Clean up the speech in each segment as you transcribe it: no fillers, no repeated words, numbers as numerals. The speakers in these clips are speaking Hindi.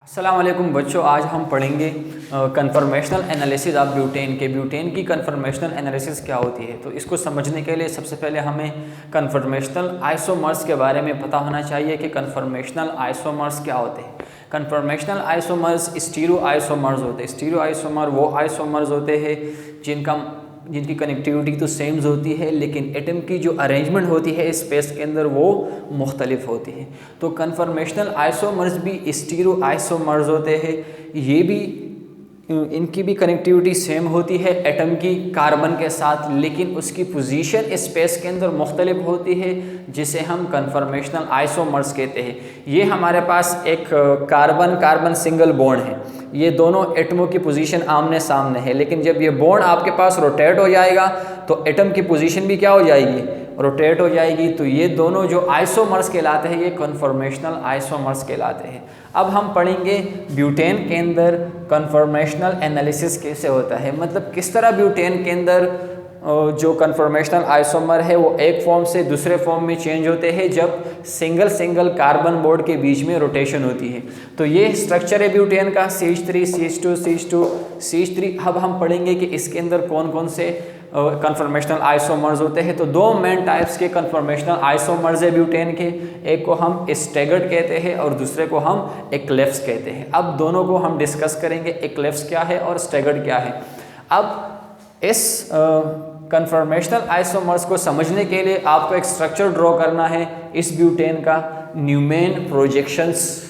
अस्सलाम वालेकुम बच्चों, आज हम पढ़ेंगे कन्फर्मेशनल एनालिसिस ऑफ ब्यूटेन के। ब्यूटेन की कन्फर्मेशनल एनालिसिस क्या होती है, तो इसको समझने के लिए सबसे पहले हमें कन्फर्मेशनल आइसोमर्स के बारे में पता होना चाहिए कि कन्फर्मेशनल आइसोमर्स क्या होते हैं। कन्फर्मेशनल आइसोमर्स स्टीरियो आइसोमर्स होते हैं। स्टीरियो आइसोमर वो आइसोमर्स होते हैं जिनकी कनेक्टिविटी तो सेम्स होती है, लेकिन एटम की जो अरेंजमेंट होती है स्पेस के अंदर वो मुख्तलिफ होती है। तो कन्फर्मेशनल आइसोमर्स भी स्टीरियो आइसोमर्स होते हैं। ये भी इनकी भी कनेक्टिविटी सेम होती है एटम की कार्बन के साथ, लेकिन उसकी पोजीशन स्पेस के अंदर मुख्तलिफ होती है, जिसे हम कन्फर्मेशनल आइसोमर्स कहते हैं। ये हमारे पास एक कार्बन कार्बन सिंगल बॉन्ड है, ये दोनों एटमों की पोजीशन आमने सामने है, लेकिन जब ये बॉन्ड आपके पास रोटेट हो जाएगा तो एटम की पोजीशन भी क्या हो जाएगी, रोटेट हो जाएगी। तो ये दोनों जो आइसोमर्स कहलाते हैं ये कन्फर्मेशनल आइसोमर्स कहलाते हैं। अब हम पढ़ेंगे ब्यूटेन के अंदर कन्फर्मेशनल एनालिसिस कैसे होता है, मतलब किस तरह ब्यूटेन के अंदर जो कन्फर्मेशनल आइसोमर है वो एक फॉर्म से दूसरे फॉर्म में चेंज होते हैं जब सिंगल कार्बन बॉन्ड के बीच में रोटेशन होती है। तो ये स्ट्रक्चर है ब्यूटेन का, CH3 CH2 CH2 CH3। अब हम पढ़ेंगे कि इसके अंदर कौन कौन से कन्फर्मेशनल आइसोमर्स होते हैं। तो दो मेन टाइप्स के कन्फर्मेशनल आइसोमर्स है ब्यूटेन के, एक को हम स्टैगर्ड कहते हैं और दूसरे को हम एक्लेप्स कहते हैं। अब दोनों को हम डिस्कस करेंगे, एक्लेप्स क्या है और स्टैगर्ड क्या है। अब इस कन्फर्मेशनल आइसोमर्स को समझने के लिए आपको एक स्ट्रक्चर ड्रॉ करना है, इस ब्यूटेन का न्यूमेन प्रोजेक्शंस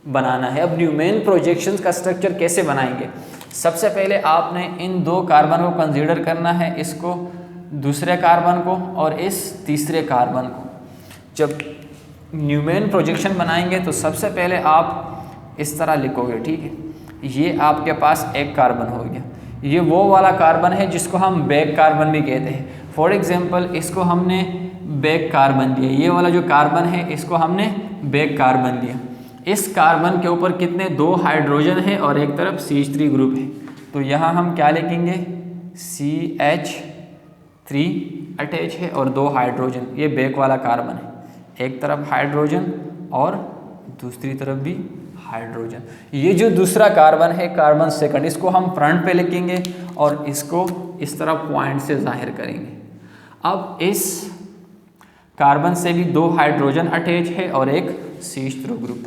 बनाना है। अब न्यूमेन प्रोजेक्शंस का स्ट्रक्चर कैसे बनाएंगे, सबसे पहले आपने इन दो कार्बन को कंसीडर करना है, इसको दूसरे कार्बन को और इस तीसरे कार्बन को। जब न्यूमेन प्रोजेक्शन बनाएंगे तो सबसे पहले आप इस तरह लिखोगे, ठीक है। ये आपके पास एक कार्बन हो गया, ये वो वाला कार्बन है जिसको हम बैक कार्बन भी कहते हैं। फॉर एग्जांपल इसको हमने बैक कार्बन दिया, ये वाला जो कार्बन है इसको हमने बैक कार्बन दिया। इस कार्बन के ऊपर कितने, 2 हाइड्रोजन है और एक तरफ CH3 ग्रुप है। तो यहाँ हम क्या लिखेंगे, CH3 अटैच है और 2 हाइड्रोजन, ये बैक वाला कार्बन है, एक तरफ हाइड्रोजन और दूसरी तरफ भी हाइड्रोजन। ये जो दूसरा कार्बन है, कार्बन सेकंड, इसको हम फ्रंट पे लिखेंगे और इसको इस तरह पॉइंट से जाहिर करेंगे। अब इस कार्बन से भी 2 हाइड्रोजन अटैच है और एक CH3 ग्रुप।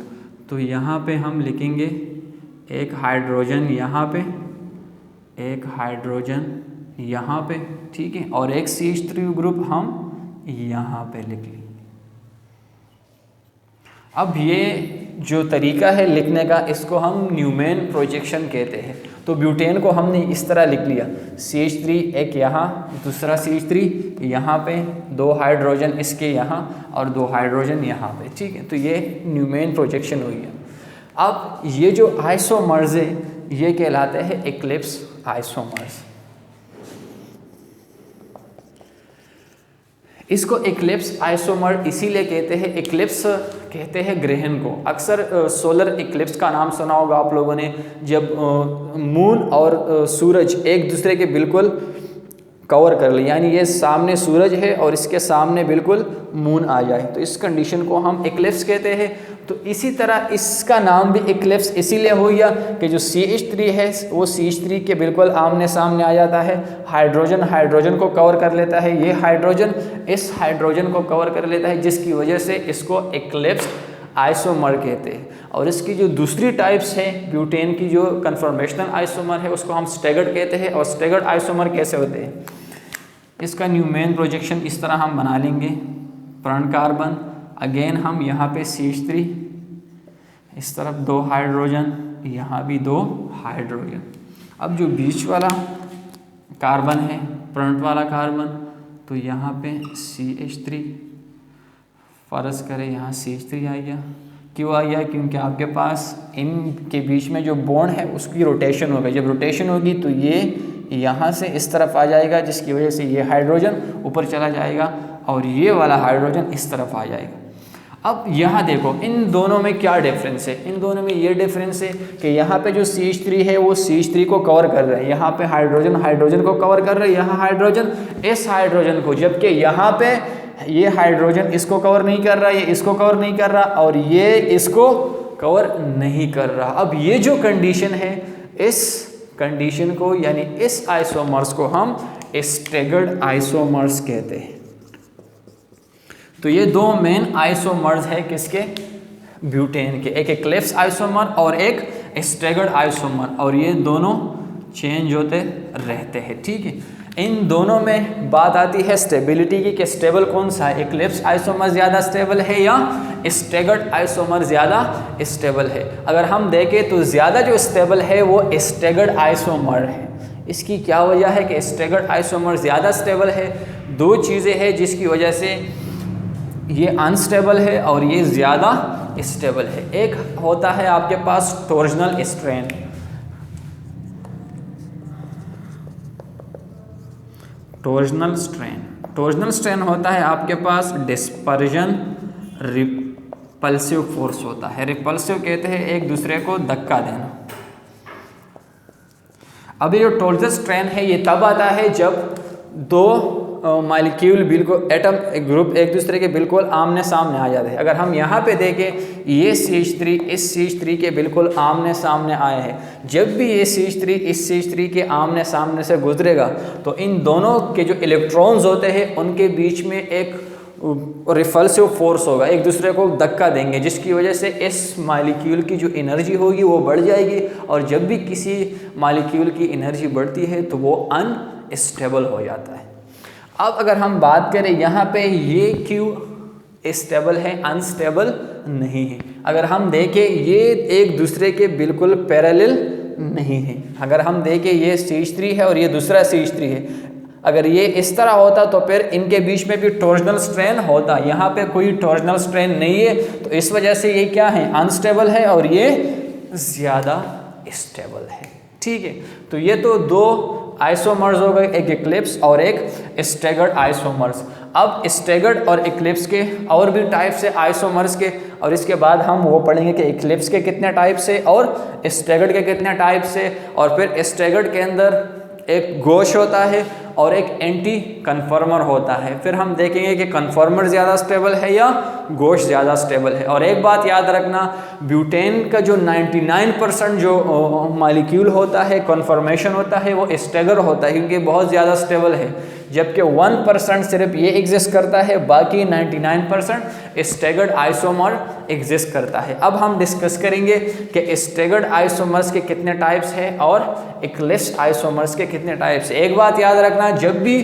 तो यहाँ पे हम लिखेंगे एक हाइड्रोजन यहाँ पे, एक हाइड्रोजन यहाँ पे, ठीक है, और एक CH3 ग्रुप हम यहाँ पे लिख लेंगे। अब ये जो तरीका है लिखने का, इसको हम न्यूमेन प्रोजेक्शन कहते हैं। तो ब्यूटेन को हमने इस तरह लिख लिया, CH3 एक यहाँ, दूसरा CH3 यहाँ पे, 2 हाइड्रोजन इसके यहाँ और 2 हाइड्रोजन यहाँ पे, ठीक है। तो ये न्यूमेन प्रोजेक्शन हुई है। अब ये जो आइसोमर्स है ये कहलाते हैं एक्लिप्स आइसोमर्स। इसको एक्लिप्स आइसोमर इसीलिए कहते हैं, एक्लिप्स कहते हैं ग्रहण को। अक्सर सोलर एक्लिप्स का नाम सुना होगा आप लोगों ने, जब मून और सूरज एक दूसरे के बिल्कुल कवर कर ले, यानी ये सामने सूरज है और इसके सामने बिल्कुल मून आ जाए, तो इस कंडीशन को हम एक्लिप्स कहते हैं। तो इसी तरह इसका नाम भी एक्लिप्स इसीलिए हो गया कि जो CH3 है वो CH3 के बिल्कुल आमने सामने आ जाता है, हाइड्रोजन हाइड्रोजन को कवर कर लेता है, ये हाइड्रोजन इस हाइड्रोजन को कवर कर लेता है, जिसकी वजह से इसको एक्लिप्स आइसोमर कहते हैं। और इसकी जो दूसरी टाइप्स है ब्यूटेन की, जो कन्फर्मेशनल आइसोमर है, उसको हम स्टैगर्ड कहते हैं। और स्टैगर्ड आइसोमर कैसे होते हैं, इसका न्यूमेन प्रोजेक्शन इस तरह हम बना लेंगे, फ्रंट कार्बन, अगेन हम यहाँ पे CH3, इस तरफ 2 हाइड्रोजन, यहाँ भी 2 हाइड्रोजन। अब जो बीच वाला कार्बन है, फ्रंट वाला कार्बन, तो यहाँ पे CH3, फर्ज करें यहाँ CH3 आ गया। क्यों आ गया, क्योंकि आपके पास इनके बीच में जो बॉन्ड है उसकी रोटेशन होगी। जब रोटेशन होगी तो ये यहाँ से इस तरफ आ जाएगा, जिसकी वजह से ये हाइड्रोजन ऊपर चला जाएगा और ये वाला हाइड्रोजन इस तरफ आ जाएगा। अब यहाँ देखो इन दोनों में क्या डिफरेंस है, इन दोनों में ये डिफरेंस है कि यहाँ पे जो CH3 है वो CH3 को कवर कर रहा है, यहाँ पे हाइड्रोजन हाइड्रोजन को कवर कर रहा है, यहाँ हाइड्रोजन इस हाइड्रोजन को, जबकि यहाँ पे ये हाइड्रोजन इसको कवर नहीं कर रहा, ये इसको कवर नहीं कर रहा और ये इसको कवर नहीं कर रहा। अब ये जो कंडीशन है, इस कंडीशन को यानी इस आइसोमर्स को हम स्टैगर्ड आइसोमर्स कहते हैं। तो ये दो मेन आइसोमर्स है किसके, ब्यूटेन के, एक एक्लिप्स आइसोमर और एक स्टैगर्ड आइसोमर, और ये दोनों चेंज होते रहते हैं। ठीक है, इन दोनों में बात आती है स्टेबिलिटी की कि स्टेबल कौन सा है, एक्लिप्स आइसोमर ज़्यादा स्टेबल है या स्टैगर्ड आइसोमर ज़्यादा स्टेबल है। अगर हम देखें तो ज़्यादा जो स्टेबल है वो स्टैगर्ड आइसोमर है। इसकी क्या वजह है कि स्टैगर्ड आइसोमर ज़्यादा स्टेबल है? दो चीज़ें हैं जिसकी वजह से ये अनस्टेबल है और ये ज़्यादा स्टेबल है। एक होता है आपके पास टॉर्जनल स्ट्रेन, टॉर्जनल स्ट्रेन होता है आपके पास डिस्पर्जन रिपल्सिव फोर्स होता है। रिपल्सिव कहते हैं एक दूसरे को धक्का देना। अब ये जो टॉर्जनल स्ट्रेन है ये तब आता है जब दो मॉलिक्यूल बिल्कुल एटम ग्रुप एक दूसरे के बिल्कुल आमने सामने आ जाते हैं। अगर हम यहाँ पे देखें, ये CH3 इस CH3 के बिल्कुल आमने सामने आए हैं। जब भी ये CH3 इस CH3 के आमने सामने से गुजरेगा तो इन दोनों के जो इलेक्ट्रॉन्स होते हैं उनके बीच में एक रिपल्सिव फोर्स होगा, एक दूसरे को धक्का देंगे, जिसकी वजह से इस मॉलिक्यूल की जो एनर्जी होगी वो बढ़ जाएगी। और जब भी किसी मॉलिक्यूल की एनर्जी बढ़ती है तो वो अनस्टेबल हो जाता है। अब अगर हम बात करें यहाँ पे, ये क्यों स्टेबल है, अनस्टेबल नहीं है? अगर हम देखें ये एक दूसरे के बिल्कुल पैरेलल नहीं है। अगर हम देखें ये CH3 है और ये दूसरा CH3 है, अगर ये इस तरह होता तो फिर इनके बीच में भी टॉर्जनल स्ट्रेन होता। यहाँ पे कोई टॉर्जनल स्ट्रेन नहीं है, तो इस वजह से ये क्या है, अनस्टेबल है और ये ज़्यादा स्टेबल है। ठीक है, तो ये तो दो आइसोमर्स हो गए, एक एक्लिप्स और एक स्टैगर्ड आइसोमर्स। अब स्टैगर्ड और एक्लिप्स के और भी टाइप्स है आइसोमर्स के, और इसके बाद हम वो पढ़ेंगे कि एक्लिप्स के कितने टाइप्स है और स्टैगर्ड के कितने टाइप्स है। और फिर स्टैगर्ड के अंदर एक गोश होता है और एक एंटी कन्फर्मर होता है। फिर हम देखेंगे कि कन्फर्मर ज़्यादा स्टेबल है या गोश ज़्यादा स्टेबल है। और एक बात याद रखना, ब्यूटेन का जो 99% जो मॉलिक्यूल होता है, कन्फर्मेशन होता है, वो स्टैगर होता है क्योंकि बहुत ज़्यादा स्टेबल है, जबकि 1% सिर्फ ये एग्जिस्ट करता है, बाकी 99% स्टैगर्ड आइसोमर एग्जिस्ट करता है। अब हम डिस्कस करेंगे कि स्टैगर्ड आइसोमर्स के कितने टाइप्स हैं और एक्लिप्स आइसोमर्स के कितने टाइप्स हैं। एक बात याद रखना, जब भी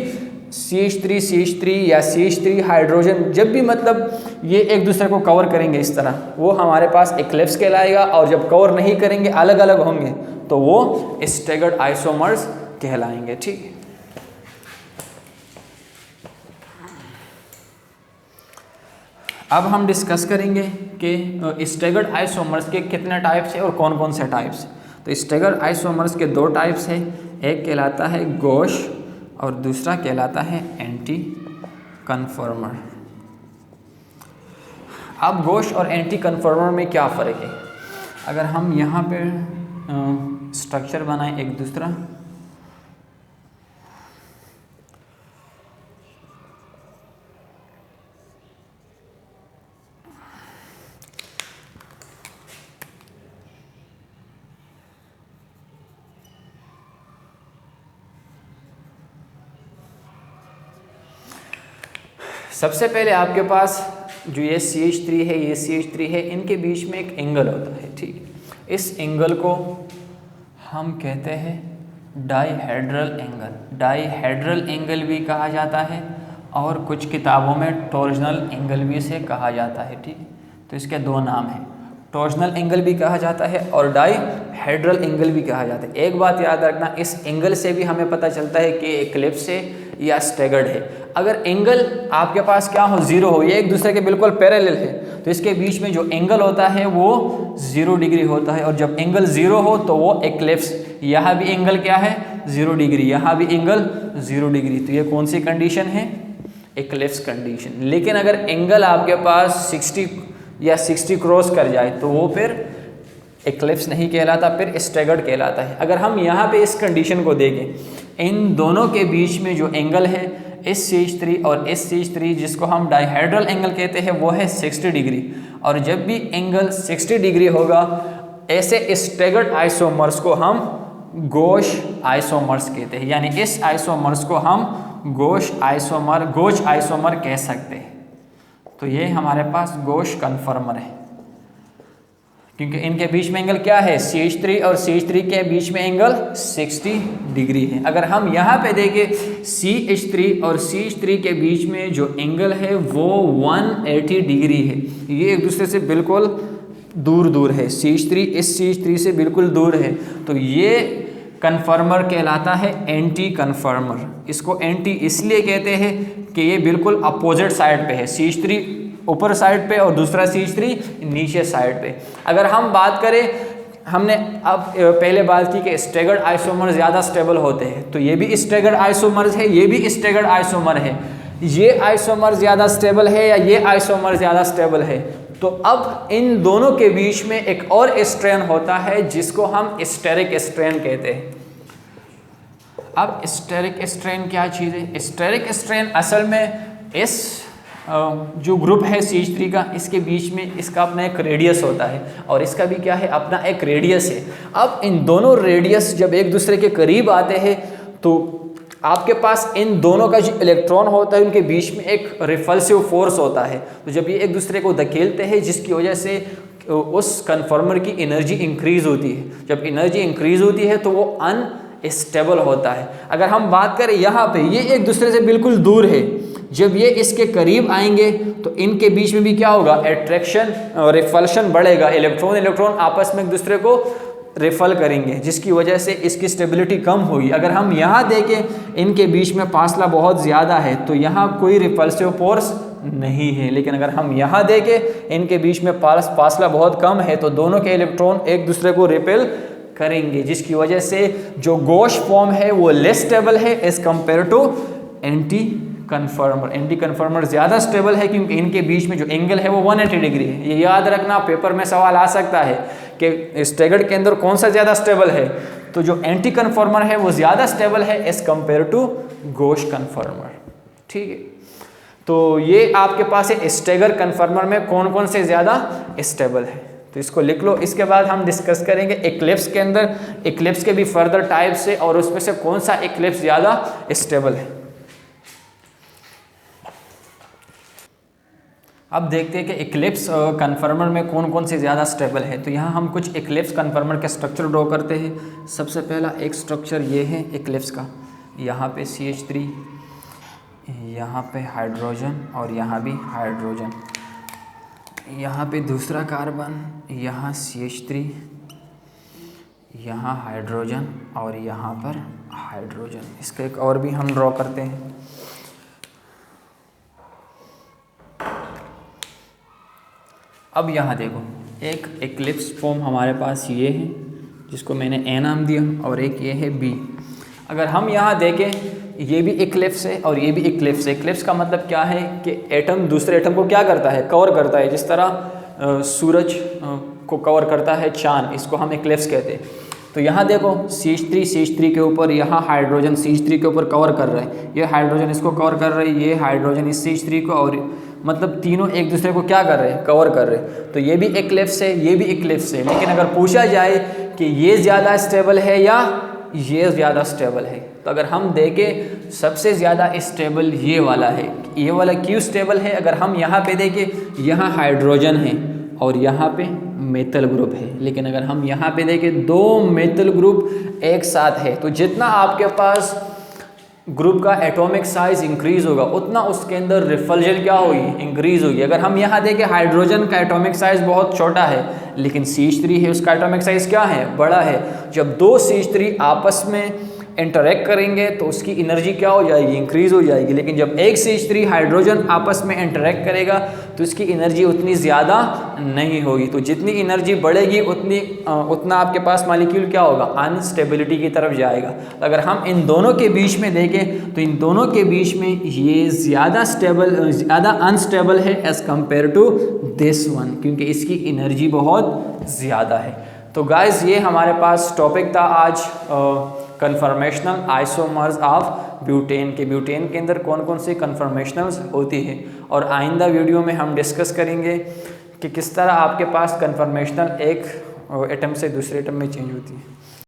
CH3 या CH3 हाइड्रोजन, जब भी मतलब ये एक दूसरे को कवर करेंगे इस तरह, वो हमारे पास एक्लिप्स कहलाएगा, और जब कवर नहीं करेंगे, अलग अलग होंगे, तो वो स्टैगर्ड आइसोमर्स कहलाएंगे। ठीक है, अब हम डिस्कस करेंगे कि स्टैगर्ड आइसोमर्स के कितने टाइप्स हैं और कौन कौन से टाइप्स हैं। तो स्टैगर्ड आइसोमर्स के दो टाइप्स हैं, एक कहलाता है गोश और दूसरा कहलाता है एंटी कन्फर्मर। अब गोश और एंटी कन्फर्मर में क्या फ़र्क है? अगर हम यहाँ पे स्ट्रक्चर बनाएं एक दूसरा, सबसे पहले आपके पास जो ये CH3 है, ये CH3 है, इनके बीच में एक एंगल होता है। ठीक है, इस एंगल को हम कहते हैं डाइहेड्रल एंगल। डाइहेड्रल एंगल भी कहा जाता है और कुछ किताबों में टॉर्जनल एंगल भी इसे कहा जाता है। ठीक है, तो इसके दो नाम हैं, टॉर्जनल एंगल भी कहा जाता है और डाइहेड्रल एंगल भी कहा जाता है। एक बात याद रखना, इस एंगल से भी हमें पता चलता है कि एक्लिप्स है या स्टैगर्ड है। अगर एंगल आपके पास क्या हो, जीरो हो, ये एक दूसरे के बिल्कुल पैरेलल है, तो इसके बीच में जो एंगल होता है वो 0 डिग्री होता है। और जब एंगल 0 हो तो वो एक्लिप्स। यहाँ भी एंगल क्या है, 0 डिग्री, यहाँ भी एंगल 0 डिग्री, तो ये कौन सी कंडीशन है, एक्लिप्स कंडीशन। लेकिन अगर एंगल आपके पास 60 या 60 क्रॉस कर जाए तो वो फिर एक्लिप्स नहीं कहलाता, फिर स्टैगर्ड कहलाता है। अगर हम यहाँ पे इस कंडीशन को देखें, इन दोनों के बीच में जो एंगल है, इस CH3 और इस CH3 जिसको हम डाइहेड्रल एंगल कहते हैं, वो है 60 डिग्री। और जब भी एंगल 60 डिग्री होगा ऐसे स्टेगर्ड आइसोमर्स को हम गोश आइसोमर्स कहते हैं, यानी इस आइसोमर्स को हम गोश आइसोमर कह सकते हैं। तो ये हमारे पास गोश कन्फर्मर है, क्योंकि इनके बीच में एंगल क्या है, CH3 और CH3 के बीच में एंगल 60 डिग्री है। अगर हम यहाँ पे देखें CH3 और CH3 के बीच में जो एंगल है वो 180 डिग्री है, ये एक दूसरे से बिल्कुल दूर है। CH3 इस CH3 से बिल्कुल दूर है, तो ये कन्फर्मर कहलाता है एंटी कन्फर्मर। इसको एंटी इसलिए कहते हैं कि ये बिल्कुल अपोजिट साइड पे है, CH3 ऊपर साइड पे और दूसरा CH3 नीचे साइड पे। अगर हम बात करें, हमने अब पहले बात की कि स्टेगर्ड आइसोमर ज़्यादा स्टेबल होते हैं, तो ये भी स्टेगर्ड आइसोमर्स है, ये भी स्टेगर्ड आइसोमर है। ये आइसोमर ज़्यादा स्टेबल है या ये आइसोमर ज़्यादा स्टेबल है? तो अब इन दोनों के बीच में एक और स्ट्रेन होता है जिसको हम स्टेरिक स्ट्रेन कहते हैं। अब स्टेरिक स्ट्रेन क्या चीज़ है? स्टेरिक स्ट्रेन असल में इस जो ग्रुप है CH3 का, इसके बीच में इसका अपना एक रेडियस होता है और इसका भी क्या है, अपना एक रेडियस है। अब इन दोनों रेडियस जब एक दूसरे के करीब आते हैं तो आपके पास इन दोनों का जो इलेक्ट्रॉन होता है उनके बीच में एक रिपल्सिव फोर्स होता है। तो जब ये एक दूसरे को धकेलते हैं जिसकी वजह से उस कन्फर्मर की एनर्जी इंक्रीज होती है। जब एनर्जी इंक्रीज होती है तो वो अनस्टेबल होता है। अगर हम बात करें यहाँ पे, ये एक दूसरे से बिल्कुल दूर है, जब ये इसके करीब आएंगे तो इनके बीच में भी क्या होगा, अट्रैक्शन और रिपल्शन बढ़ेगा। इलेक्ट्रॉन आपस में एक दूसरे को रिफल करेंगे जिसकी वजह से इसकी स्टेबिलिटी कम होगी। अगर हम यहाँ देखें इनके बीच में फासला बहुत ज़्यादा है तो यहाँ कोई रिपल्सिव फोर्स नहीं है, लेकिन अगर हम यहाँ देखें इनके बीच में फासला बहुत कम है तो दोनों के इलेक्ट्रॉन एक दूसरे को रिपेल करेंगे, जिसकी वजह से जो गोश फॉर्म है वो लेस स्टेबल है as compared to anti conformer. Anti conformer ज़्यादा स्टेबल है क्योंकि इनके बीच में जो एंगल है वो 180 डिग्री है। ये याद रखना, पेपर में सवाल आ सकता है कि स्टेगर्ड के अंदर कौन सा ज़्यादा स्टेबल है, तो जो एंटी कन्फर्मर है वो ज़्यादा स्टेबल है as compared to gauche conformer. ठीक है, तो ये आपके पास है स्टेगर कन्फर्मर में कौन कौन से ज़्यादा स्टेबल है, तो इसको लिख लो। इसके बाद हम डिस्कस करेंगे एक्लिप्स के अंदर, एक्लिप्स के भी फर्दर टाइप्स है और उसमें से कौन सा एक्लिप्स ज़्यादा स्टेबल है। अब देखते हैं कि एक्लिप्स कन्फर्मर में कौन कौन से ज़्यादा स्टेबल है। तो यहाँ हम कुछ एक्लिप्स कन्फर्मर के स्ट्रक्चर ड्रॉ करते हैं। सबसे पहला एक स्ट्रक्चर ये है एक्लिप्स का, यहाँ पे CH3, यहाँ पे हाइड्रोजन और यहाँ भी हाइड्रोजन, यहाँ पे दूसरा कार्बन, यहाँ CH3, यहाँ हाइड्रोजन और यहाँ पर हाइड्रोजन। इसका एक और भी हम ड्रॉ करते हैं। अब यहाँ देखो, एक एक्लिप्स फॉर्म हमारे पास ये है जिसको मैंने A नाम दिया और एक ये है B। अगर हम यहाँ देखें ये भी एक्लिप्स है और ये भी एक्लिप्स है। एक्लिप्स का मतलब क्या है कि एटम दूसरे एटम को क्या करता है, कवर करता है, जिस तरह सूरज को कवर करता है चाँद, इसको हम एक्लिप्स कहते हैं। तो यहाँ देखो CH3 के ऊपर यहाँ हाइड्रोजन CH3 के ऊपर कवर कर रहा है, ये हाइड्रोजन इसको कवर कर रहा है, ये हाइड्रोजन इस CH3 को, और मतलब तीनों एक दूसरे को क्या कर रहे हैं, कवर कर रहे हैं। तो ये भी एक्लिप्स है, ये भी एक्लिप्स है। लेकिन अगर पूछा जाए कि ये ज़्यादा स्टेबल है या ये ज़्यादा स्टेबल है, तो अगर हम देखें सबसे ज़्यादा स्टेबल ये वाला है। ये वाला क्यों स्टेबल है? अगर हम यहाँ पे देखें, यहाँ हाइड्रोजन है और यहाँ पे मेटल ग्रुप है, लेकिन अगर हम यहाँ पे देखें दो मेटल ग्रुप एक साथ है, तो जितना आपके पास ग्रुप का एटॉमिक साइज इंक्रीज होगा उतना उसके अंदर रिपल्जन क्या होगी, इंक्रीज होगी। अगर हम यहाँ देखें हाइड्रोजन का एटॉमिक साइज बहुत छोटा है, लेकिन CH3 है उसका एटॉमिक साइज क्या है, बड़ा है। जब दो CH3 आपस में इंटरेक्ट करेंगे तो उसकी एनर्जी क्या हो जाएगी, इंक्रीज हो जाएगी। लेकिन जब एक CH3 हाइड्रोजन आपस में इंटरेक्ट करेगा तो इसकी एनर्जी उतनी ज़्यादा नहीं होगी। तो जितनी एनर्जी बढ़ेगी उतना आपके पास मॉलिक्यूल क्या होगा, अनस्टेबिलिटी की तरफ जाएगा। अगर हम इन दोनों के बीच में देखें तो इन दोनों के बीच में ये ज़्यादा अनस्टेबल है as compare to this one, क्योंकि इसकी एनर्जी बहुत ज़्यादा है। तो गाइज ये हमारे पास टॉपिक था आज कन्फर्मेशनल आइसोमर्स ऑफ ब्यूटेन के। ब्यूटेन के अंदर कौन कौन सी कन्फर्मेशनल्स होती है, और आइंदा वीडियो में हम डिस्कस करेंगे कि किस तरह आपके पास कन्फर्मेशनल एक एटम से दूसरे एटम में चेंज होती है।